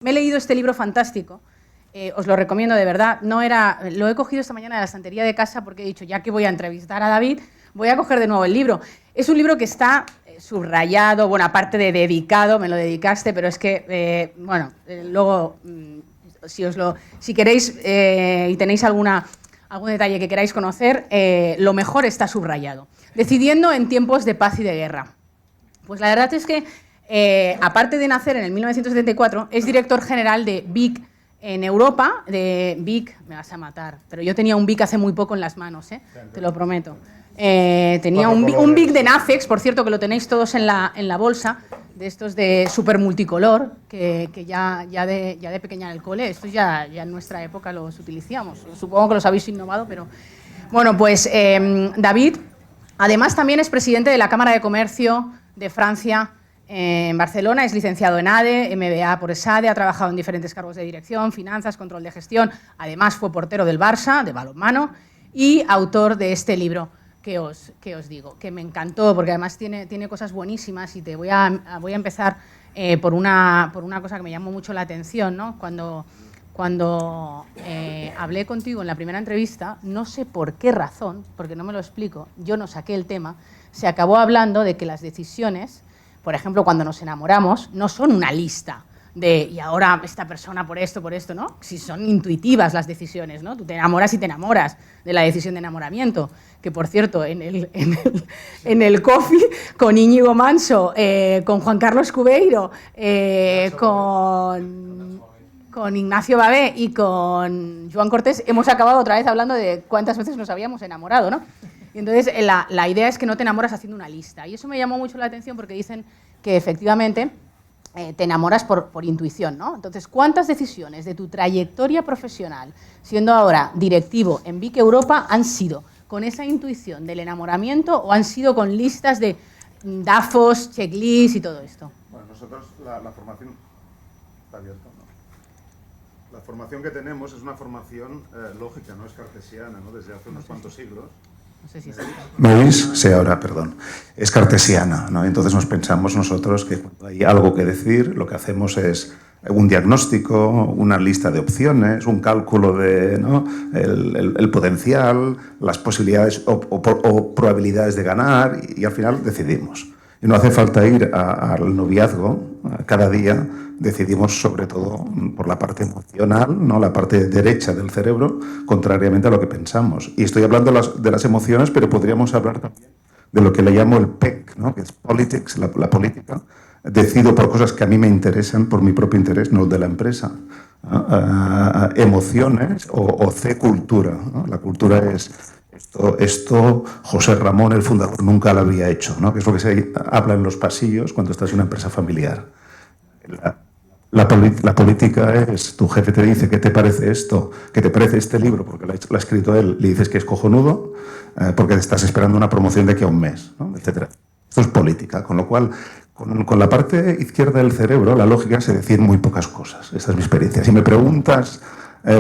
Me he leído este libro fantástico, os lo recomiendo de verdad. Lo he cogido esta mañana de la estantería de casa porque he dicho, ya que voy a entrevistar a David, voy a coger de nuevo el libro. Es un libro que está subrayado, bueno, aparte de dedicado, me lo dedicaste, pero es que, luego, si queréis y tenéis algún detalle que queráis conocer, lo mejor está subrayado. Decidiendo en tiempos de paz y de guerra. Pues la verdad es que, aparte de nacer en el 1974, es director general de BIC en Europa, de BIC, me vas a matar, pero yo tenía un BIC hace muy poco en las manos, te lo prometo. Tenía un BIC de Nafex, por cierto, que lo tenéis todos en la bolsa, de estos de super multicolor, que ya de pequeña en el cole, estos ya en nuestra época los utilizamos. Supongo que los habéis innovado, pero... Bueno, pues David, además también es presidente de la Cámara de Comercio de Francia en Barcelona, es licenciado en ADE, MBA por ESADE, ha trabajado en diferentes cargos de dirección, finanzas, control de gestión, además fue portero del Barça, de balonmano, y autor de este libro que os digo, que me encantó, porque además tiene cosas buenísimas y voy a empezar por una cosa que me llamó mucho la atención, ¿no? Cuando hablé contigo en la primera entrevista, no sé por qué razón, porque no me lo explico, yo no saqué el tema, se acabó hablando de que las decisiones, por ejemplo, cuando nos enamoramos, no son una lista de y ahora esta persona por esto, ¿no? Si son intuitivas las decisiones, ¿no? Tú te enamoras y te enamoras de la decisión de enamoramiento, que por cierto, en el coffee con Íñigo Manso, con Juan Carlos Cubeiro, con Ignacio Babé y con Joan Cortés, hemos acabado otra vez hablando de cuántas veces nos habíamos enamorado, ¿no? Y entonces la idea es que no te enamoras haciendo una lista. Y eso me llamó mucho la atención porque dicen que efectivamente te enamoras por intuición, ¿no? Entonces, ¿cuántas decisiones de tu trayectoria profesional, siendo ahora directivo en BIC Europa, han sido con esa intuición del enamoramiento o han sido con listas de DAFOs, checklists y todo esto? Bueno, nosotros la formación está abierta, ¿no? La formación que tenemos es una formación lógica, no es cartesiana, ¿no? Desde hace unos cuantos siglos. No sé si ¿Me oís? Sí, ahora, perdón. Es cartesiana, ¿no? Entonces nos pensamos nosotros que cuando hay algo que decir, lo que hacemos es un diagnóstico, una lista de opciones, un cálculo de, ¿no? el potencial, las posibilidades o probabilidades de ganar y al final decidimos. Y no hace falta ir al noviazgo cada día, decidimos sobre todo por la parte emocional, ¿no? La parte derecha del cerebro, contrariamente a lo que pensamos. Y estoy hablando de las emociones, pero podríamos hablar también de lo que le llamo el PEC, ¿no? Que es politics, la política. Decido por cosas que a mí me interesan, por mi propio interés, no el de la empresa. Emociones o C, cultura, ¿no? La cultura es... Esto José Ramón, el fundador, nunca lo había hecho, ¿no? Que es lo que se habla en los pasillos cuando estás en una empresa familiar. La política es, tu jefe te dice, ¿qué te parece esto? ¿Qué te parece este libro? Porque lo ha escrito él, le dices que es cojonudo, porque estás esperando una promoción de aquí a un mes, ¿no? Etcétera. Esto es política, con lo cual, con la parte izquierda del cerebro, la lógica se deciden muy pocas cosas. Esta es mi experiencia. Si me preguntas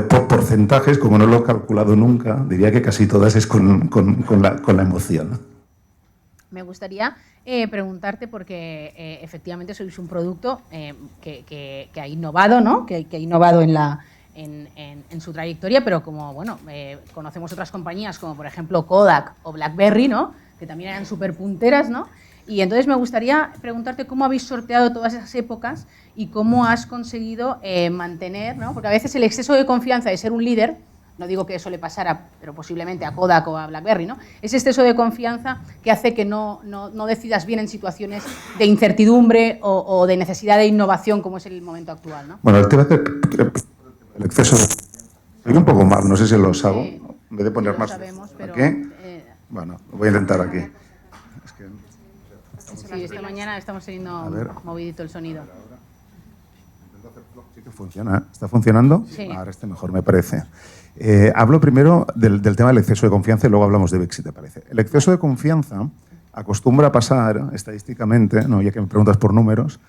por porcentajes, como no lo he calculado nunca, diría que casi todas es con la emoción. Me gustaría preguntarte, porque efectivamente sois un producto que ha innovado, ¿no? Que ha innovado en su trayectoria, pero como bueno, conocemos otras compañías como por ejemplo Kodak o BlackBerry, ¿no? Que también eran súper punteras, ¿no? Y entonces me gustaría preguntarte cómo habéis sorteado todas esas épocas y cómo has conseguido mantener, ¿no? Porque a veces el exceso de confianza de ser un líder, no digo que eso le pasara, pero posiblemente a Kodak o a BlackBerry, ¿no? Ese exceso de confianza que hace que no decidas bien en situaciones de incertidumbre o de necesidad de innovación como es el momento actual, ¿no? Bueno, el tema del exceso de... Estoy un poco mal, no sé si lo hago. Sí, En vez de poner lo más... sabemos, pero, ¿Aquí? Bueno, lo voy a intentar aquí. Es que... Sí, esta mañana estamos teniendo movidito el sonido. Sí que funciona. ¿Está funcionando? Sí. Ahora este mejor, me parece. Hablo primero del tema del exceso de confianza y luego hablamos de VIX, si te parece. El exceso de confianza acostumbra a pasar estadísticamente, ¿no? Ya que me preguntas por números,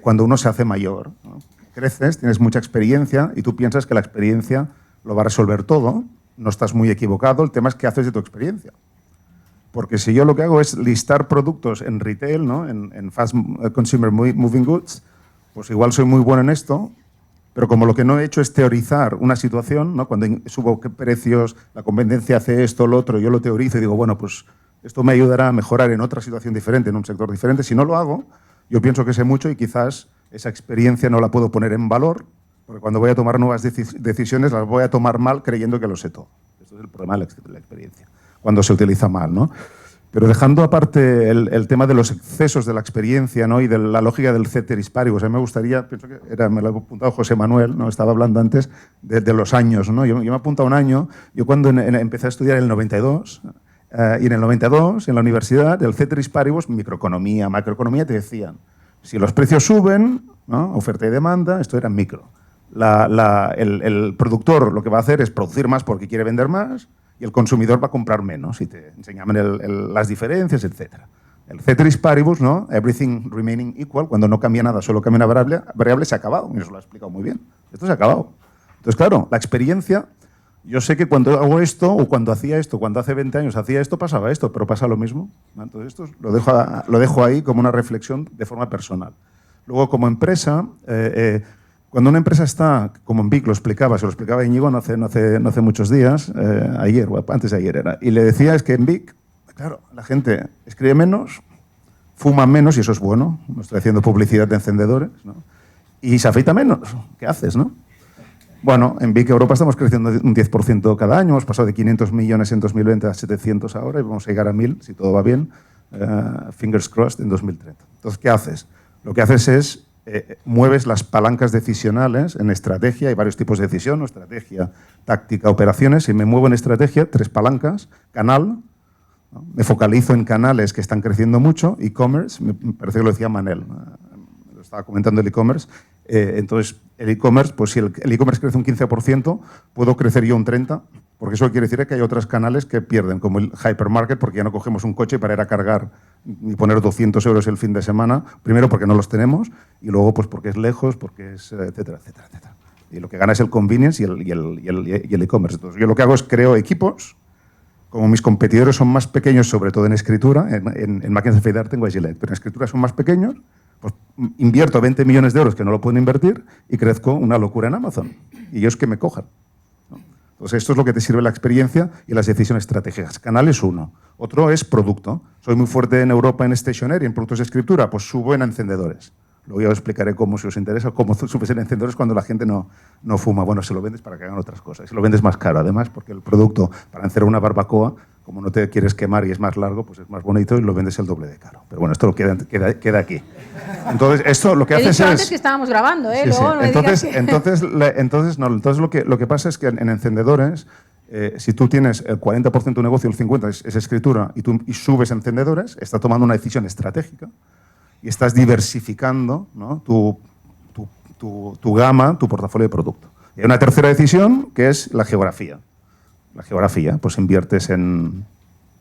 cuando uno se hace mayor, ¿no? Creces, tienes mucha experiencia y tú piensas que la experiencia lo va a resolver todo. No estás muy equivocado, el tema es qué haces de tu experiencia. Porque si yo lo que hago es listar productos en retail, ¿no? en fast consumer moving goods, pues igual soy muy bueno en esto, Pero como lo que no he hecho es teorizar una situación, ¿no? Cuando subo precios, la competencia hace esto, lo otro, yo lo teorizo y digo, bueno, pues esto me ayudará a mejorar en otra situación diferente, en un sector diferente. Si no lo hago, yo pienso que sé mucho y quizás esa experiencia no la puedo poner en valor, porque cuando voy a tomar nuevas decisiones las voy a tomar mal creyendo que lo sé todo. Esto es el problema de la experiencia, cuando se utiliza mal, ¿no? Pero dejando aparte el tema de los excesos de la experiencia, ¿no? Y de la lógica del ceteris paribus, a mí me gustaría, pienso que me lo ha apuntado José Manuel, ¿no? Estaba hablando antes de los años, ¿no? Yo me he apuntado un año, yo cuando empecé a estudiar en el 92, y en el 92, en la universidad, el ceteris paribus, microeconomía, macroeconomía, te decían, si los precios suben, ¿no? Oferta y demanda, esto era micro. El productor lo que va a hacer es producir más porque quiere vender más, y el consumidor va a comprar menos y te enseñaban las diferencias, etc. El ceteris paribus, ¿no? Everything remaining equal, cuando no cambia nada, solo cambia una variable, se ha acabado. Y eso lo ha explicado muy bien. Esto se ha acabado. Entonces, claro, la experiencia, yo sé que cuando hago esto, o cuando hacía esto, cuando hace 20 años hacía esto, pasaba esto, pero pasa lo mismo, ¿no? Entonces, esto lo dejo ahí como una reflexión de forma personal. Luego, como empresa, cuando una empresa está, como en Vic lo explicaba, se lo explicaba Íñigo no hace muchos días, ayer, o antes de ayer era, y le decía es que en Vic, claro, la gente escribe menos, fuma menos, y eso es bueno, no estoy haciendo publicidad de encendedores, ¿no? Y se afeita menos, ¿qué haces, no? Bueno, en Vic Europa estamos creciendo un 10% cada año, hemos pasado de 500 millones en 2020 a 700 ahora, y vamos a llegar a 1000, si todo va bien, fingers crossed, en 2030. Entonces, ¿qué haces? Lo que haces es mueves las palancas decisionales en estrategia, hay varios tipos de decisión, estrategia, táctica, operaciones, y me muevo en estrategia, 3 palancas, canal, ¿no? Me focalizo en canales que están creciendo mucho, e-commerce, me parece que lo decía Manel, lo estaba comentando el e-commerce, entonces el e-commerce, pues si el e-commerce crece un 15%, puedo crecer yo un 30%, porque eso quiere decir que hay otros canales que pierden, como el hypermarket, porque ya no cogemos un coche para ir a cargar y poner 200 euros el fin de semana, primero porque no los tenemos, y luego pues porque es lejos, porque es etcétera, etcétera, etcétera. Y lo que gana es el convenience y el e-commerce. Entonces yo lo que hago es creo equipos, como mis competidores son más pequeños, sobre todo en escritura, en máquinas de afeitar tengo a Gillette, pero en escritura son más pequeños, pues invierto 20 millones de euros que no lo pueden invertir y crezco una locura en Amazon. Y ellos que me cojan. Entonces, esto es lo que te sirve la experiencia y las decisiones estratégicas. Canal es uno. Otro es producto. Soy muy fuerte en Europa en stationery, en productos de escritura, pues subo en encendedores. Luego ya os explicaré cómo, si os interesa, cómo subes en encendedores cuando la gente no fuma. Bueno, se lo vendes para que hagan otras cosas. Se lo vendes más caro, además, porque el producto para hacer una barbacoa, como no te quieres quemar y es más largo, pues es más bonito y lo vendes el doble de caro. Pero bueno, esto lo queda aquí. Entonces, esto lo que haces es... antes que estábamos grabando, ¿eh? Sí, Luego sí. No Entonces lo que pasa es que en encendedores, si tú tienes el 40% de tu negocio, el 50% es escritura, y subes encendedores, estás tomando una decisión estratégica y estás diversificando, ¿no? tu gama, tu portafolio de producto. Y hay una tercera decisión que es la geografía. La geografía, pues inviertes en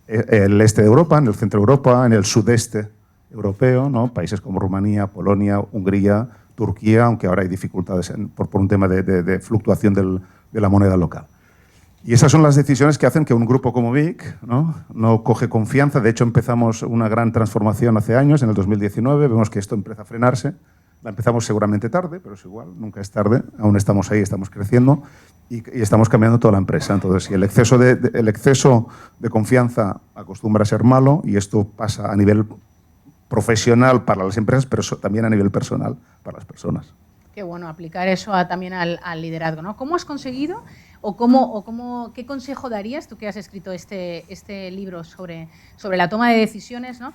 el este de Europa, en el centro de Europa, en el sudeste europeo, ¿no? Países como Rumanía, Polonia, Hungría, Turquía, aunque ahora hay dificultades por un tema de fluctuación de la moneda local. Y esas son las decisiones que hacen que un grupo como Vic no coge confianza. De hecho, empezamos una gran transformación hace años, en el 2019, vemos que esto empieza a frenarse. La empezamos seguramente tarde, pero es igual, nunca es tarde. Aún estamos ahí, estamos creciendo y estamos cambiando toda la empresa. Entonces, si el exceso de confianza acostumbra a ser malo, y esto pasa a nivel profesional para las empresas, pero también a nivel personal para las personas. Qué bueno, aplicar eso también al liderazgo, ¿no? ¿Cómo has conseguido qué consejo darías, tú que has escrito este libro sobre la toma de decisiones, ¿no?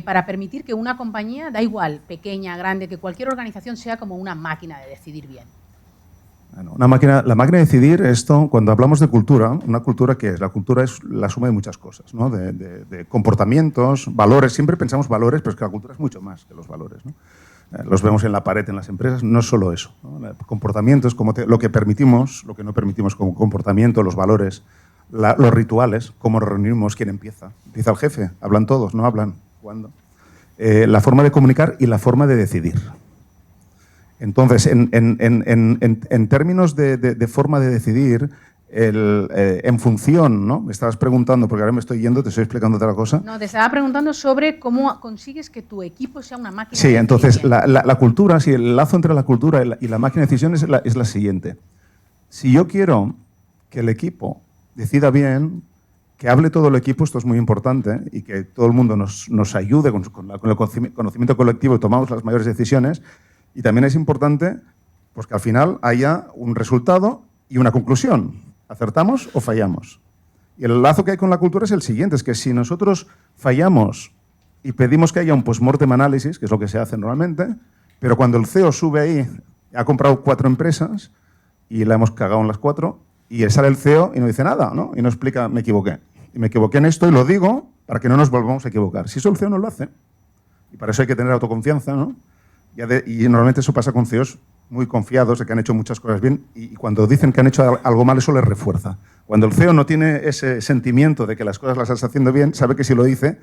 Para permitir que una compañía, da igual, pequeña, grande, que cualquier organización sea como una máquina de decidir bien? Bueno, la máquina de decidir, esto, cuando hablamos de cultura, una cultura, ¿qué es? La cultura es la suma de muchas cosas, ¿no? De comportamientos, valores. Siempre pensamos valores, pero es que la cultura es mucho más que los valores, ¿no? Los vemos en la pared en las empresas, no es solo eso, ¿no? El comportamiento es lo que permitimos, lo que no permitimos como comportamiento, los valores, los rituales, cómo nos reunimos, quién empieza. Empieza el jefe, hablan todos, no hablan, ¿cuándo? La forma de comunicar y la forma de decidir. Entonces, en términos de forma de decidir, en función, ¿no? Me estabas preguntando, porque ahora me estoy yendo, te estoy explicando otra cosa. No, te estaba preguntando sobre cómo consigues que tu equipo sea una máquina. Sí, entonces la cultura, sí, el lazo entre la cultura y la máquina de decisión es la siguiente. Si yo quiero que el equipo decida bien, que hable todo el equipo, esto es muy importante, y que todo el mundo nos ayude con el conocimiento colectivo y tomamos las mayores decisiones, y también es importante pues, que al final haya un resultado y una conclusión. ¿Acertamos o fallamos? Y el lazo que hay con la cultura es el siguiente, es que si nosotros fallamos y pedimos que haya un post-mortem análisis, que es lo que se hace normalmente, pero cuando el CEO sube ahí, ha comprado 4 empresas y la hemos cagado en las 4, y sale el CEO y no dice nada, ¿no? Y no explica, me equivoqué. Y me equivoqué en esto y lo digo para que no nos volvamos a equivocar. Si eso el CEO no lo hace, y para eso hay que tener autoconfianza, ¿no? Y normalmente eso pasa con CEOs muy confiados de que han hecho muchas cosas bien, y cuando dicen que han hecho algo mal, eso les refuerza. Cuando el CEO no tiene ese sentimiento de que las cosas las estás haciendo bien, sabe que si lo dice,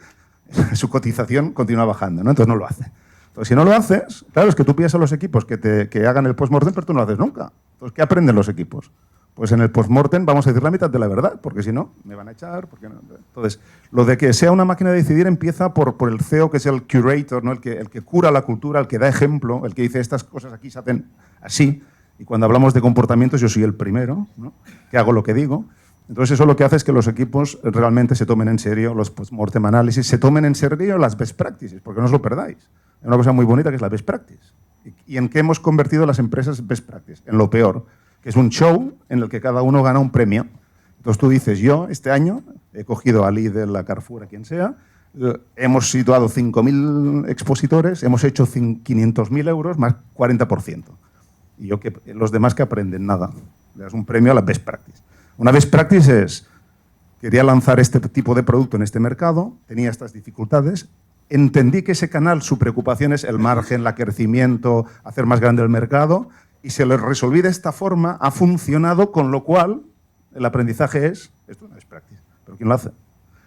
su cotización continúa bajando, ¿no? Entonces no lo hace. Entonces, si no lo haces, claro, es que tú pides a los equipos que hagan el post-mortem, pero tú no lo haces nunca. Entonces, ¿qué aprenden los equipos? Pues en el post-mortem vamos a decir la mitad de la verdad, porque si no, me van a echar. Porque no. Entonces, lo de que sea una máquina de decidir empieza por el CEO, que es el curator, ¿no? el que cura la cultura, el que da ejemplo, el que dice estas cosas aquí se hacen así. Y cuando hablamos de comportamientos, yo soy el primero, ¿no? que hago lo que digo. Entonces, eso lo que hace es que los equipos realmente se tomen en serio los post-mortem análisis, se tomen en serio las best practices, porque no os lo perdáis. Hay una cosa muy bonita que es la best practice. ¿Y en qué hemos convertido las empresas best practice? En lo peor, que es un show en el que cada uno gana un premio. Entonces tú dices, yo este año he cogido a Lidl, a Carrefour, a quien sea, hemos situado 5.000 expositores, hemos hecho 500.000 euros más 40%. Y los demás que aprenden nada. Le das un premio a la best practice. Una best practice es, quería lanzar este tipo de producto en este mercado, tenía estas dificultades, entendí que ese canal, su preocupación es el margen, el crecimiento, hacer más grande el mercado, y se lo resolví de esta forma, ha funcionado, con lo cual el aprendizaje es, esto no es práctica, pero ¿quién lo hace?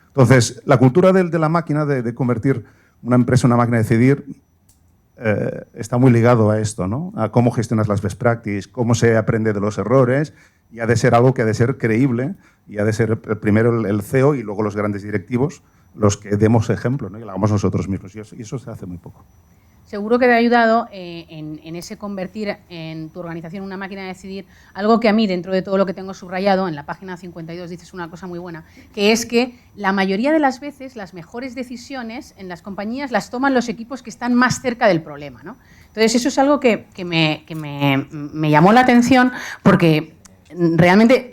Entonces, la cultura de la máquina, de convertir una empresa en una máquina de decidir, está muy ligado a esto, ¿no? A cómo gestionas las best practices, cómo se aprende de los errores, y ha de ser algo que ha de ser creíble, y ha de ser primero el CEO y luego los grandes directivos los que demos ejemplo, ¿no? Y lo hagamos nosotros mismos, y eso se hace muy poco. Seguro que te ha ayudado en ese convertir en tu organización una máquina de decidir, algo que a mí, dentro de todo lo que tengo subrayado, en la página 52 dices una cosa muy buena, que es que la mayoría de las veces las mejores decisiones en las compañías las toman los equipos que están más cerca del problema, ¿no? Entonces eso es algo que me llamó la atención, porque realmente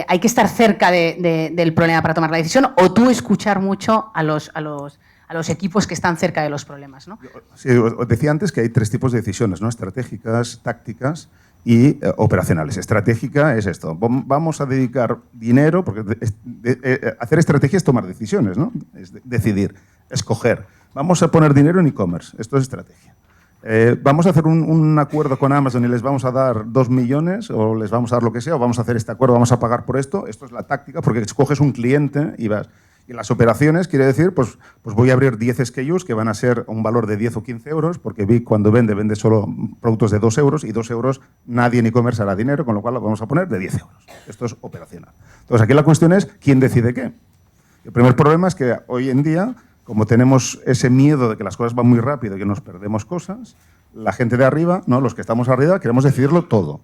hay que estar cerca del problema para tomar la decisión, o tú escuchar mucho a los equipos que están cerca de los problemas, ¿no? Sí, os decía antes que hay 3 tipos de decisiones, ¿no? Estratégicas, tácticas y operacionales. Estratégica es esto, vamos a dedicar dinero, porque hacer estrategia es tomar decisiones, ¿no? Es decidir, escoger. Vamos a poner dinero en e-commerce, esto es estrategia. Vamos a hacer un acuerdo con Amazon y les vamos a dar 2 millones o les vamos a dar lo que sea, o vamos a hacer este acuerdo, vamos a pagar por esto. Esto es la táctica, porque escoges un cliente y vas. Y las operaciones quiere decir, pues voy a abrir 10 SKUs que van a ser un valor de 10 o 15 euros, porque Vic cuando vende solo productos de 2 euros, y 2 euros nadie en e-commerce hará dinero, con lo cual lo vamos a poner de 10 euros. Esto es operacional. Entonces aquí la cuestión es, ¿quién decide qué? El primer problema es que hoy en día, como tenemos ese miedo de que las cosas van muy rápido y que nos perdemos cosas, la gente de arriba, ¿no? Los que estamos arriba, queremos decidirlo todo.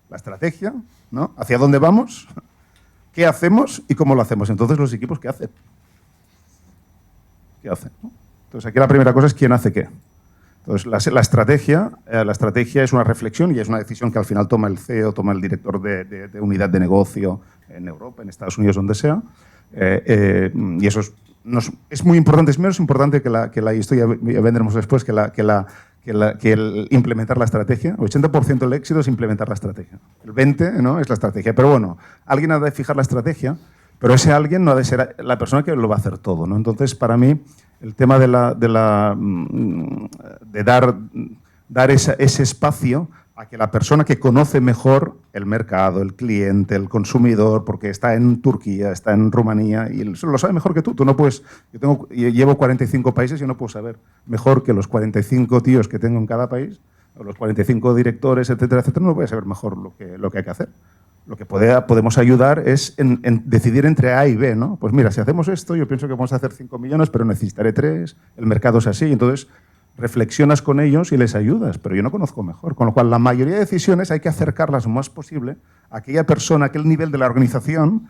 La estrategia, ¿no? ¿Hacia dónde vamos? ¿Qué hacemos y cómo lo hacemos? Entonces, los equipos, ¿qué hacen? ¿Qué hacen? Entonces, aquí la primera cosa es quién hace qué. Entonces, la estrategia es una reflexión y es una decisión que al final toma el CEO, toma el director de unidad de negocio en Europa, en Estados Unidos, donde sea. Y eso es muy importante. Es menos importante y esto ya vendremos después, que el implementar la estrategia. El 80% del éxito es implementar la estrategia. El 20%, ¿no? Es la estrategia. Pero bueno, alguien ha de fijar la estrategia, pero ese alguien no ha de ser la persona que lo va a hacer todo, ¿no? Entonces, para mí, el tema de dar ese espacio a que la persona que conoce mejor el mercado, el cliente, el consumidor, porque está en Turquía, está en Rumanía y lo sabe mejor que tú. Tú no puedes. Yo llevo 45 países y no puedo saber mejor que los 45 tíos que tengo en cada país, o los 45 directores, etcétera, etcétera. No voy a saber mejor lo que hay que hacer. lo que podemos ayudar es en decidir entre A y B, ¿no? Pues mira, si hacemos esto, yo pienso que vamos a hacer 5 millones, pero necesitaré 3, el mercado es así, entonces reflexionas con ellos y les ayudas, pero yo no conozco mejor. Con lo cual, la mayoría de decisiones hay que acercarlas lo más posible a aquella persona, a aquel nivel de la organización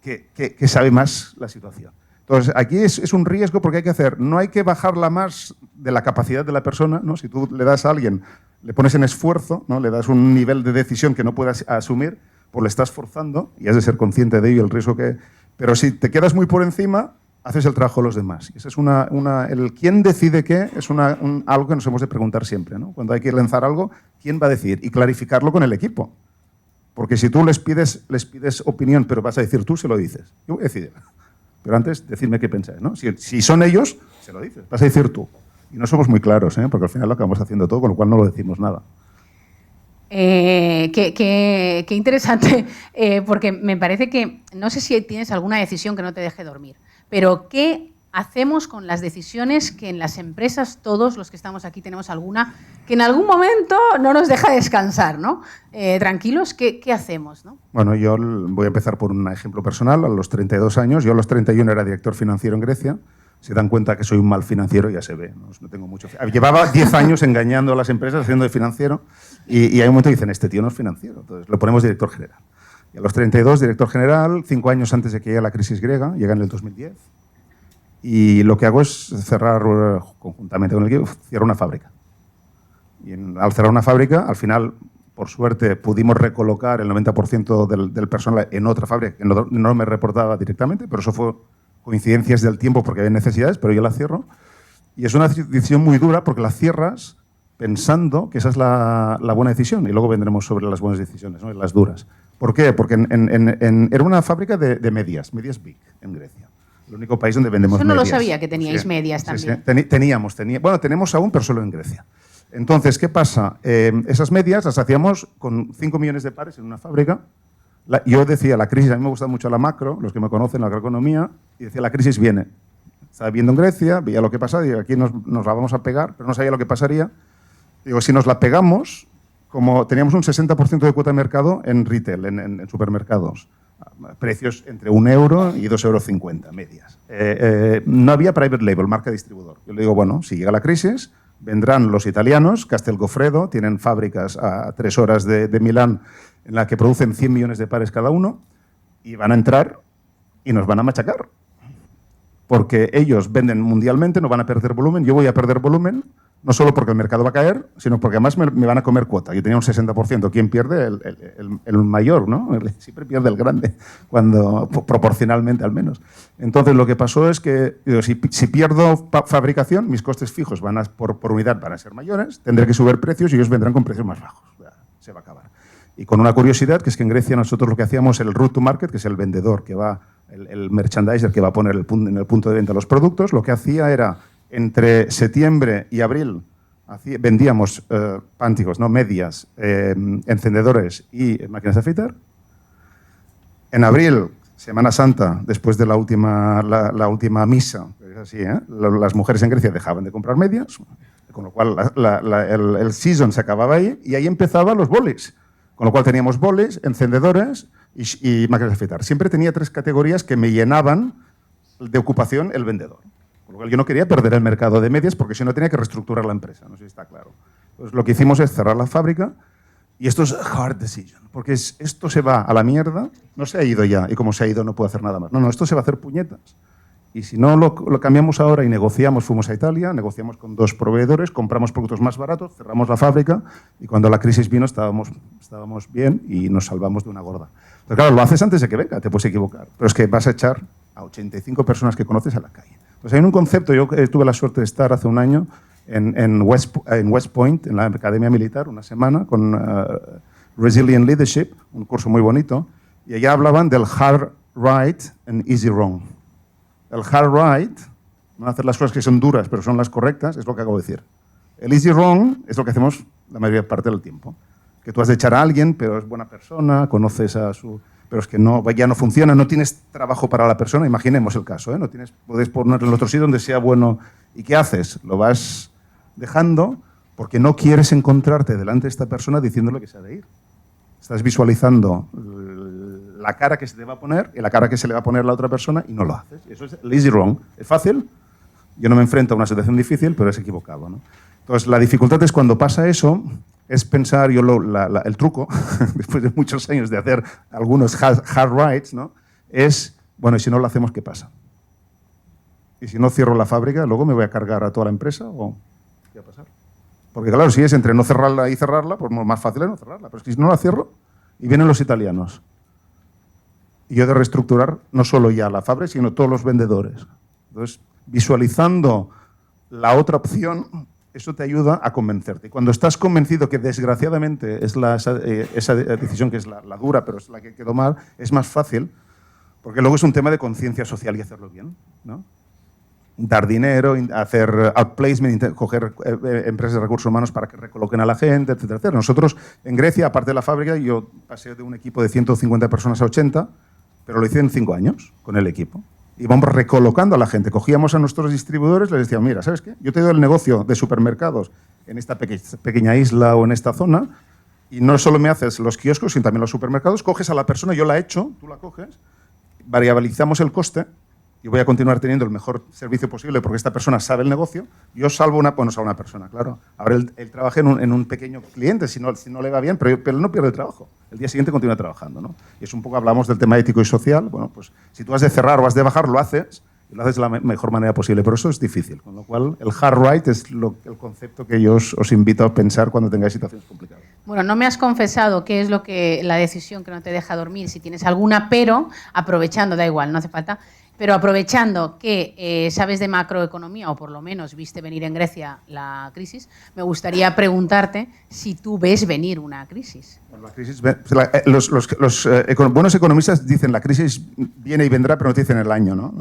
que sabe más la situación. Entonces, aquí es un riesgo porque hay que hacer, no hay que bajarla más de la capacidad de la persona, ¿no? Si tú le das a alguien, le pones en esfuerzo, ¿no? Le das un nivel de decisión que no puedas asumir, pues le estás forzando y has de ser consciente de ello, el riesgo que... Pero si te quedas muy por encima, haces el trabajo de los demás. Y ese es el quién decide qué es algo que nos hemos de preguntar siempre, ¿no? Cuando hay que lanzar algo, ¿quién va a decidir? Y clarificarlo con el equipo. Porque si tú les pides opinión, pero vas a decir tú, se lo dices. Yo voy a decidir. Pero antes, decidme qué pensáis, ¿no? Si son ellos, se lo dices. Vas a decir tú. Y no somos muy claros, ¿eh? Porque al final lo acabamos haciendo todo, con lo cual no lo decimos nada. Qué interesante, porque me parece que, no sé si tienes alguna decisión que no te deje dormir, pero ¿qué hacemos con las decisiones que en las empresas, todos los que estamos aquí tenemos alguna, que en algún momento no nos deja descansar, ¿no? Tranquilos, ¿qué hacemos, ¿no? Bueno, yo voy a empezar por un ejemplo personal. A los 32 años, yo a los 31 era director financiero en Grecia. Se dan cuenta que soy un mal financiero, ya se ve. No tengo mucho... Llevaba 10 años engañando a las empresas, haciendo de financiero, y hay un momento que dicen, este tío no es financiero. Entonces lo ponemos director general. Y a los 32, director general, 5 años antes de que llegue la crisis griega, llega en el 2010. Y lo que hago es cerrar, conjuntamente con el equipo, cierro una fábrica. Y al cerrar una fábrica, al final, por suerte, pudimos recolocar el 90% del personal en otra fábrica que no me reportaba directamente, pero eso fue coincidencias del tiempo porque había necesidades, pero yo la cierro. Y es una decisión muy dura porque la cierras pensando que esa es la buena decisión. Y luego vendremos sobre las buenas decisiones, ¿no? Las duras. ¿Por qué? Porque era una fábrica de medias big, en Grecia. El único país donde vendemos medias. Yo no lo sabía que teníais medias también. Sí. Bueno, tenemos aún, pero solo en Grecia. Entonces, ¿qué pasa? Esas medias las hacíamos con 5 millones de pares en una fábrica. Yo decía, la crisis, a mí me gusta mucho la macro, los que me conocen, la macroeconomía, y decía, la crisis viene. Estaba viendo en Grecia, veía lo que pasaba, digo, aquí nos la vamos a pegar, pero no sabía lo que pasaría. Digo, si nos la pegamos, como teníamos un 60% de cuota de mercado en retail, en supermercados, precios entre 1 euro y 2,50 euros, medias. No había private label, marca distribuidor. Yo le digo, bueno, si llega la crisis, vendrán los italianos, Castelgoffredo, tienen fábricas a 3 horas de Milán, en la que producen 100 millones de pares cada uno, y van a entrar y nos van a machacar. Porque ellos venden mundialmente, no van a perder volumen, yo voy a perder volumen, no solo porque el mercado va a caer, sino porque además me van a comer cuota. Yo tenía un 60%. ¿Quién pierde? El mayor, ¿no? Siempre pierde el grande, proporcionalmente al menos. Entonces, lo que pasó es que si pierdo fabricación, mis costes fijos por unidad van a ser mayores, tendré que subir precios y ellos vendrán con precios más bajos. Se va a acabar. Y con una curiosidad, que es que en Grecia nosotros lo que hacíamos, el route to market, que es el vendedor que va, el merchandiser que va a poner en el punto de venta los productos, lo que hacía era, entre septiembre y abril, vendíamos pánticos, ¿no? Medias, encendedores y máquinas de afeitar. En abril, Semana Santa, después de la última misa, es así, las mujeres en Grecia dejaban de comprar medias, con lo cual el season se acababa ahí, y ahí empezaban los bolis. Con lo cual teníamos bolis, encendedores y máquinas de afeitar. Siempre tenía 3 categorías que me llenaban de ocupación el vendedor. Con lo cual yo no quería perder el mercado de medias porque si no tenía que reestructurar la empresa. No sé si está claro. Entonces lo que hicimos es cerrar la fábrica y esto es hard decision. Porque esto se va a la mierda, no se ha ido ya y como se ha ido no puedo hacer nada más. No, esto se va a hacer puñetas. Y si no lo cambiamos ahora y negociamos, fuimos a Italia, negociamos con 2 proveedores, compramos productos más baratos, cerramos la fábrica y cuando la crisis vino estábamos bien y nos salvamos de una gorda. Pero claro, lo haces antes de que venga, te puedes equivocar. Pero es que vas a echar a 85 personas que conoces a la calle. Pues hay un concepto, yo tuve la suerte de estar hace un año en West Point, en la Academia Militar, una semana, con Resilient Leadership, un curso muy bonito, y allá hablaban del hard right and easy wrong. El hard right, no hacer las cosas que son duras, pero son las correctas, es lo que acabo de decir. El easy wrong es lo que hacemos la mayoría parte del tiempo. Que tú has de echar a alguien, pero es buena persona, conoces a su... pero es que ya no funciona, no tienes trabajo para la persona, imaginemos el caso, ¿eh? Puedes ponerlo en otro sitio donde sea bueno. ¿Y qué haces? Lo vas dejando porque no quieres encontrarte delante de esta persona diciéndole que se ha de ir. Estás visualizando la cara que se te va a poner y la cara que se le va a poner a la otra persona y no lo haces. Eso es el easy wrong. Es fácil, yo no me enfrento a una situación difícil, pero es equivocado, ¿no? Entonces, la dificultad es cuando pasa eso, es pensar, el truco, después de muchos años de hacer algunos hard rights, ¿no? Es, bueno, ¿y si no lo hacemos, qué pasa? ¿Y si no cierro la fábrica, luego me voy a cargar a toda la empresa o qué va a pasar? Porque claro, si es entre no cerrarla y cerrarla, pues más fácil es no cerrarla. Pero es que si no la cierro, y vienen los italianos, y yo he de reestructurar no solo ya la fábrica, sino todos los vendedores. Entonces, visualizando la otra opción, eso te ayuda a convencerte. Y cuando estás convencido que desgraciadamente es esa decisión que es la dura, pero es la que hay que tomar, es más fácil, porque luego es un tema de conciencia social y hacerlo bien, ¿no? Dar dinero, hacer outplacement, coger empresas de recursos humanos para que recoloquen a la gente, etcétera, etcétera. Nosotros, en Grecia, aparte de la fábrica, yo pasé de un equipo de 150 personas a 80, pero lo hice en 5 años con el equipo. Y vamos recolocando a la gente. Cogíamos a nuestros distribuidores, les decíamos, mira, ¿sabes qué? Yo te doy el negocio de supermercados en esta pequeña isla o en esta zona, y no solo me haces los kioscos, sino también los supermercados. Coges a la persona, yo la echo, tú la coges, variabilizamos el coste, y voy a continuar teniendo el mejor servicio posible porque esta persona sabe el negocio. Yo salvo una persona, claro. Ahora él trabaja en un pequeño cliente, si no le va bien, pero él no pierde el trabajo. El día siguiente continúa trabajando, ¿no? Y es un poco, hablamos del tema ético y social. Bueno, pues si tú has de cerrar o has de bajar, lo haces, y lo haces de la mejor manera posible. Pero eso es difícil, con lo cual el hard right es el concepto que yo os invito a pensar cuando tengáis situaciones complicadas. Bueno, no me has confesado qué es la decisión que no te deja dormir, si tienes alguna, pero aprovechando, da igual, no hace falta. Pero aprovechando que sabes de macroeconomía, o por lo menos viste venir en Grecia la crisis, me gustaría preguntarte si tú ves venir una crisis. Bueno, la crisis los buenos economistas dicen la crisis viene y vendrá, pero no te dicen el año, ¿no?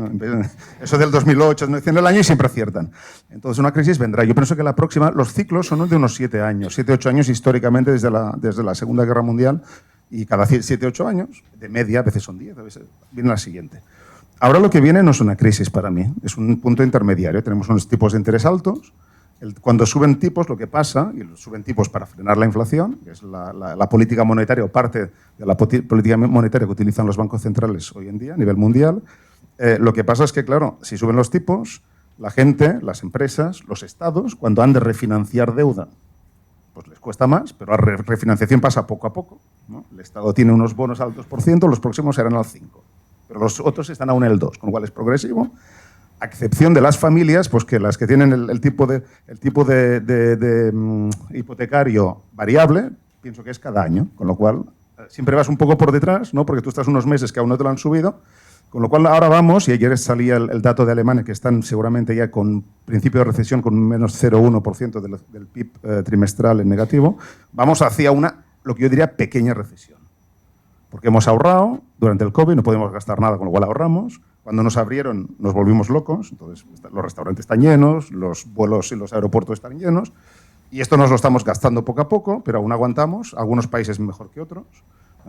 Eso del 2008, no dicen el año y siempre aciertan. Entonces una crisis vendrá. Yo pienso que la próxima, los ciclos son de unos 7 años, 7-8 años históricamente desde la Segunda Guerra Mundial, y cada 7-8 años, de media, a veces son 10, a veces viene la siguiente. Ahora lo que viene no es una crisis para mí, es un punto intermediario. Tenemos unos tipos de interés altos. Cuando suben tipos, lo que pasa, y suben tipos para frenar la inflación, que es la política monetaria o parte de la política monetaria que utilizan los bancos centrales hoy en día a nivel mundial, lo que pasa es que, claro, si suben los tipos, la gente, las empresas, los estados, cuando han de refinanciar deuda, pues les cuesta más, pero la refinanciación pasa poco a poco, ¿no? El Estado tiene unos bonos al 2%, los próximos serán al 5%. Pero los otros están aún en el 2, con lo cual es progresivo, a excepción de las familias, pues que las que tienen el tipo de hipotecario variable, pienso que es cada año, con lo cual siempre vas un poco por detrás, ¿no? Porque tú estás unos meses que aún no te lo han subido, con lo cual ahora vamos, y ayer salía el dato de Alemania, que están seguramente ya con principio de recesión con menos 0,1% del PIB trimestral en negativo, vamos hacia lo que yo diría, pequeña recesión. Porque hemos ahorrado durante el COVID, no podemos gastar nada, con lo cual ahorramos. Cuando nos abrieron nos volvimos locos, entonces los restaurantes están llenos, los vuelos y los aeropuertos están llenos, y esto nos lo estamos gastando poco a poco, pero aún aguantamos. Algunos países mejor que otros,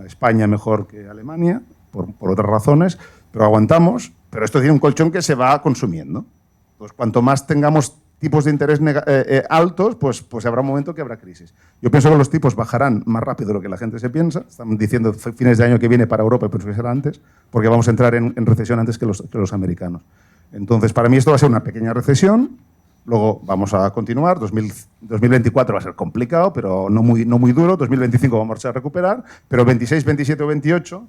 España mejor que Alemania, por otras razones, pero aguantamos. Pero esto tiene un colchón que se va consumiendo. Entonces, cuanto más tengamos tipos de interés altos, pues habrá un momento que habrá crisis. Yo pienso que los tipos bajarán más rápido de lo que la gente se piensa. Están diciendo fines de año que viene para Europa, pero que será antes, porque vamos a entrar en recesión antes que los americanos. Entonces, para mí esto va a ser una pequeña recesión. Luego vamos a continuar. 2024 va a ser complicado, pero no muy duro. 2025 vamos a recuperar, pero 26, 27 o 28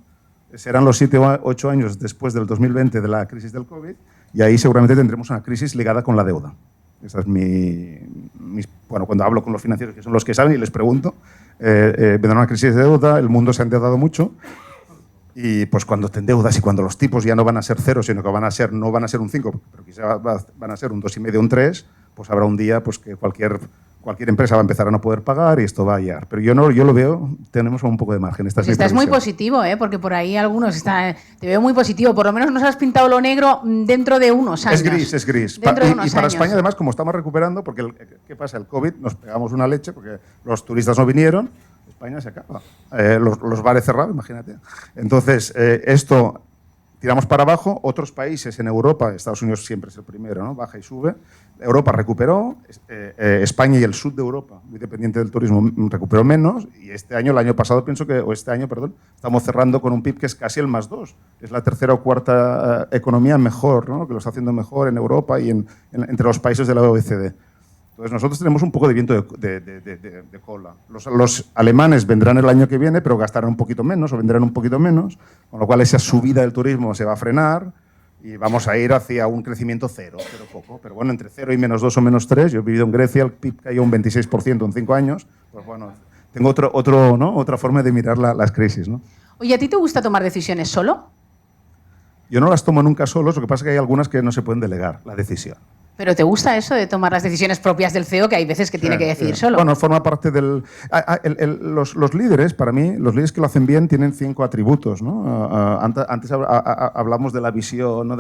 serán los 7 o 8 años después del 2020 de la crisis del COVID, y ahí seguramente tendremos una crisis ligada con la deuda. Esa es bueno, cuando hablo con los financieros, que son los que saben, y les pregunto, vendrá una crisis de deuda, el mundo se ha endeudado mucho, y pues cuando te endeudas y cuando los tipos ya no van a ser 0, sino que no van a ser un 5, pero quizá van a ser un 2,5, un 3, pues habrá un día pues, que cualquier empresa va a empezar a no poder pagar y esto va a hallar. Pero yo lo veo, tenemos un poco de margen. Pues estás muy positivo, porque por ahí algunos te veo muy positivo. Por lo menos nos has pintado lo negro dentro de unos años. Es gris. Y para España, además, como estamos recuperando, porque ¿qué pasa? El COVID nos pegamos una leche porque los turistas no vinieron, España se acaba. Los bares cerrados, imagínate. Entonces, esto tiramos para abajo, otros países en Europa, Estados Unidos siempre es el primero, ¿no? Baja y sube, Europa recuperó, España y el sur de Europa, muy dependiente del turismo, recuperó menos, y el año pasado estamos cerrando con un PIB que es casi el +2, es la tercera o cuarta economía mejor, ¿no? Que lo está haciendo mejor en Europa y entre los países de la OECD. Entonces nosotros tenemos un poco de viento de cola. Los alemanes vendrán el año que viene, pero gastarán un poquito menos o vendrán un poquito menos, con lo cual esa subida del turismo se va a frenar y vamos a ir hacia un crecimiento cero poco. Pero bueno, entre 0 y -2 o -3, yo he vivido en Grecia, el PIB cayó un 26% en 5 años, pues bueno, tengo otra forma de mirar las crisis, ¿no? Oye, ¿a ti te gusta tomar decisiones solo? Yo no las tomo nunca solo, lo que pasa es que hay algunas que no se pueden delegar, la decisión. ¿Pero te gusta eso de tomar las decisiones propias del CEO, que hay veces que tiene que decidir solo? Bueno, forma parte del... Los líderes, para mí, los líderes que lo hacen bien tienen 5 atributos, ¿no? Antes hablamos de la visión, ¿no?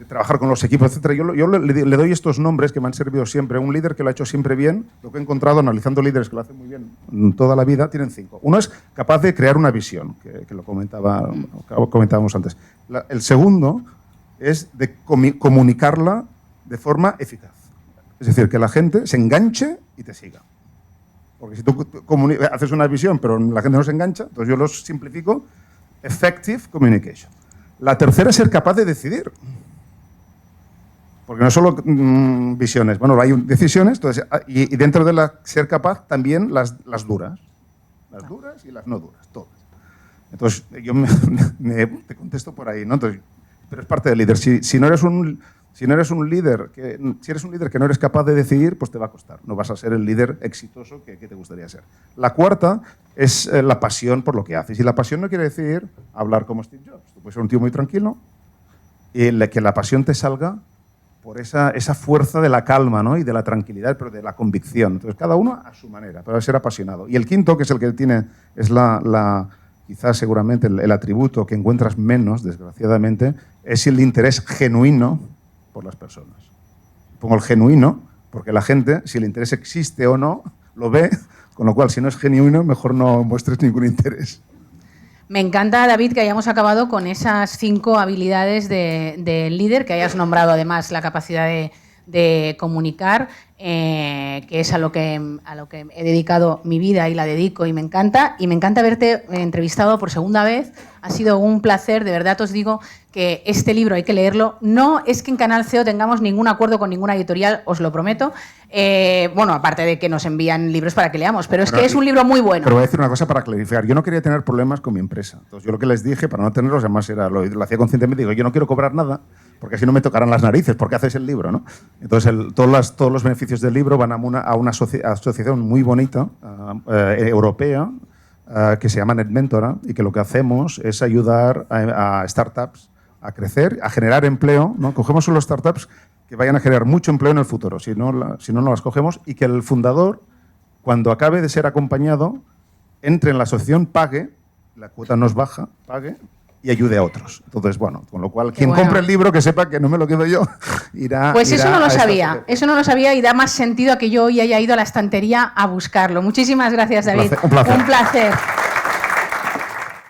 de trabajar con los equipos, etc. Yo le doy estos nombres que me han servido siempre. Un líder que lo ha hecho siempre bien, lo que he encontrado analizando líderes que lo hacen muy bien toda la vida, tienen 5. Uno es capaz de crear una visión, que lo comentábamos antes. El segundo es de comunicarla de forma eficaz. Es decir, que la gente se enganche y te siga. Porque si tú haces una visión pero la gente no se engancha, entonces yo los simplifico. Effective communication. La tercera es ser capaz de decidir. Porque no solo visiones, bueno, hay decisiones, entonces, y dentro de ser capaz también las duras. Las duras y las no duras, todas. Entonces, yo te contesto por ahí, ¿no? Entonces, pero es parte del líder. Si eres un líder que no eres capaz de decidir, pues te va a costar. No vas a ser el líder exitoso que te gustaría ser. La cuarta es la pasión por lo que haces. Y la pasión no quiere decir hablar como Steve Jobs. Tú puedes ser un tío muy tranquilo y que la pasión te salga por esa fuerza de la calma, ¿no? Y de la tranquilidad, pero de la convicción. Entonces, cada uno a su manera, pero ser apasionado. Y el quinto, que es el que es quizás seguramente el atributo que encuentras menos, desgraciadamente, es el interés genuino por las personas. Pongo el genuino, porque la gente, si el interés existe o no, lo ve, con lo cual, si no es genuino, mejor no muestres ningún interés. Me encanta, David, que hayamos acabado con esas 5 habilidades de líder, que hayas nombrado además la capacidad de comunicar, que es a lo que he dedicado mi vida y la dedico y me encanta. Y me encanta haberte entrevistado por segunda vez. Ha sido un placer, de verdad os digo que este libro hay que leerlo. No es que en Canal CEO tengamos ningún acuerdo con ninguna editorial, os lo prometo. Bueno, aparte de que nos envían libros para que leamos, pero es que es un libro muy bueno. Pero voy a decir una cosa para clarificar. Yo no quería tener problemas con mi empresa. Entonces yo lo que les dije, para no tenerlos, además lo hacía conscientemente, digo, yo no quiero cobrar nada, porque así no me tocarán las narices, porque haces el libro, ¿no? Entonces todos los beneficios del libro van a una asociación muy bonita, europea, que se llama NetMentora, y que lo que hacemos es ayudar a startups a crecer, a generar empleo, ¿no? Cogemos solo startups que vayan a generar mucho empleo en el futuro, si no las cogemos, y que el fundador, cuando acabe de ser acompañado, entre en la asociación, pague, la cuota no es baja, pague, y ayude a otros. Entonces, bueno, con lo cual, quien compre el libro, que sepa que no me lo quedo yo, irá... Pues eso no lo sabía, y da más sentido a que yo hoy haya ido a la estantería a buscarlo. Muchísimas gracias, David. Un placer. Un placer.